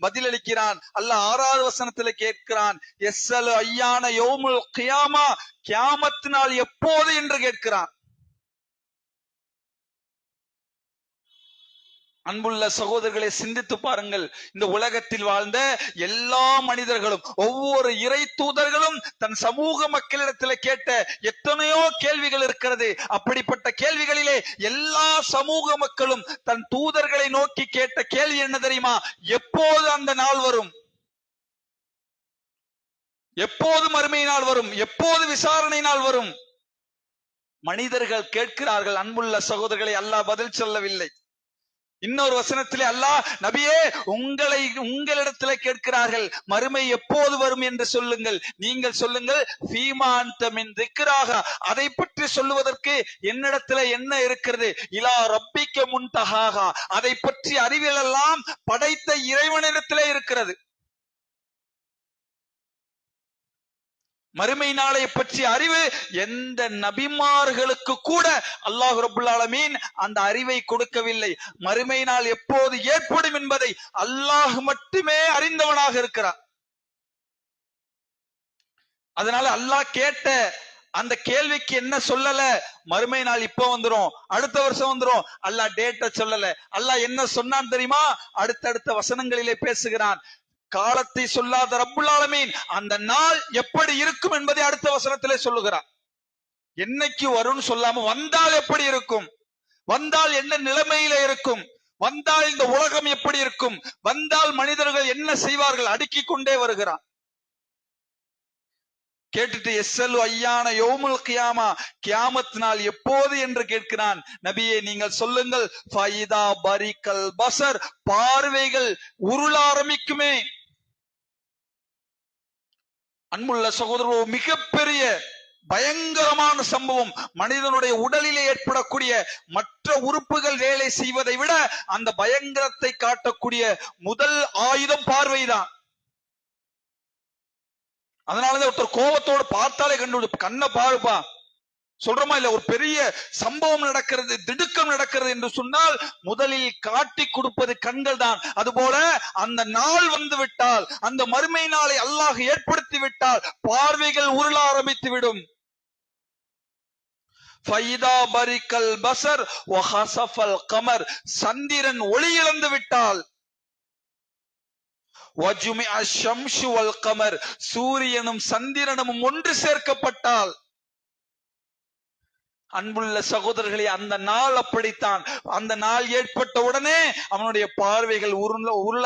பதிலளிக்கிறான். அல்லாஹ் 6வது வசனத்துல கேட்கிறான், எஸ்ஸலு ஐயான யௌமுல் கியாமா, கியாமத் நாள் எப்போது என்று கேட்கிறான். அன்புள்ள சகோதரர்களை, சிந்தித்து பாருங்கள். இந்த உலகத்தில் வாழ்ந்த எல்லா மனிதர்களும், ஒவ்வொரு இறை தூதர்களும் தன் சமூக மக்களிடத்தில் கேட்ட எத்தனையோ கேள்விகள் இருக்கிறது. அப்படிப்பட்ட கேள்விகளிலே எல்லா சமூக மக்களும் தன் தூதர்களை நோக்கி கேட்ட கேள்வி என்ன தெரியுமா? எப்போது அந்த நாள் வரும்? எப்போது மறுமை நாள் வரும்? எப்போது விசாரணை நாள் வரும்? மனிதர்கள் கேட்கிறார்கள். அன்புள்ள சகோதரர்களை, அல்லாஹ் பதில் சொல்லவில்லை. இன்னொரு வசனத்திலே அல்லாஹ், நபியே உங்களிடத்துல கேட்கிறார்கள், மறுமை எப்போது வரும் என்று சொல்லுங்கள். நீங்கள் சொல்லுங்கள், ஃபீமா அன்த மின் திக்ராஹ, அதை பற்றி சொல்லுவதற்கு என்னிடத்துல என்ன இருக்கிறது? இலா ரப்பிக்க முன்தஹாஹா, அதை பற்றி அறிவியல் எல்லாம் படைத்த இறைவனிடத்திலே இருக்கிறது. மறுமை நாளை பற்றி அறிவு எந்த நபிமார்களுக்கு கூட அல்லாஹ் ரப்புல் ஆலமீன் அந்த அறிவை கொடுக்கவில்லை. மறுமை நாள் எப்போது ஏற்படும் என்பதை அல்லாஹ் மட்டுமே அறிந்தவனாக இருக்கிறார். அதனால அல்லாஹ் கேட்ட அந்த கேள்விக்கு என்ன சொல்லல? மறுமை நாள் இப்ப வந்துரும், அடுத்த வருஷம் வந்துரும். அல்லாஹ் டேட்ட சொல்லல. அல்லாஹ் என்ன சொன்னான் தெரியுமா? அடுத்தடுத்த வசனங்களிலே பேசுகிறான். காலத்தை சொல்லாத ரப்புல் ஆலமீன் அந்த நாள் எப்படி இருக்கும் என்பதை அடுத்த வசனத்திலே சொல்லுகிறார். என்னைக்கு வரும்னு சொல்லாம, வந்தால் எப்படி இருக்கும், வந்தால் என்ன நிலைமையில இருக்கும், வந்தால் இந்த உலகம் எப்படி இருக்கும், வந்தால் மனிதர்கள் என்ன செய்வார்கள், அடுக்கிக் கொண்டே வருகிறான். கேட்டுட்டு எஸ்ஸலு ஐயான யௌமுல் கியாமா, கியாமத் நாள் எப்போது என்று கேட்கிறான். நபியே நீங்கள் சொல்லுங்கள், ஃபைதா பரிக்கல் பசர், பார்வைகள் உருள ஆரம்பிக்குமே. அன்புள்ள சகோதரர்களோ, மிகப்பெரிய பயங்கரமான சம்பவம். மனிதனுடைய உடலிலே ஏற்படக்கூடிய மற்ற உறுப்புகள் வேலை செய்வதை விட அந்த பயங்கரத்தை காட்டக்கூடிய முதல் ஆயுதம் பார்வைதான். அதனாலதான் ஒருத்தர் கோபத்தோடு பார்த்தாலே கண்டுபிடி, கண்ணை பாருப்பா சொல்றோமா இல்ல? ஒரு பெரிய சம்பவம் நடக்கிறது, திடுக்கம் நடக்கிறது என்று சொன்னால் முதலில் காட்டி கொடுப்பது கண்கள் தான். அதுபோல அந்த நாள் வந்து விட்டால், அந்த மறுமை நாளை அல்லாஹ் ஏற்படுத்தி விட்டால் பார்வைகள் உருள ஆரம்பித்து விடும். ஃபைதா பரிக்கல் பஸர் வ ஹஸஃபல் கமர், சந்திரன் ஒளி இழந்து விட்டால், வஜுமிஅ ஷம்ஸு வல் கமர், சூரியனும் சந்திரனும் ஒன்று சேர்க்கப்பட்டால். அன்புள்ள சகோதரர்களே, அந்த நாள் அப்படித்தான். அந்த நாள் ஏற்பட்ட உடனே அவனுடைய பார்வைகள் உருள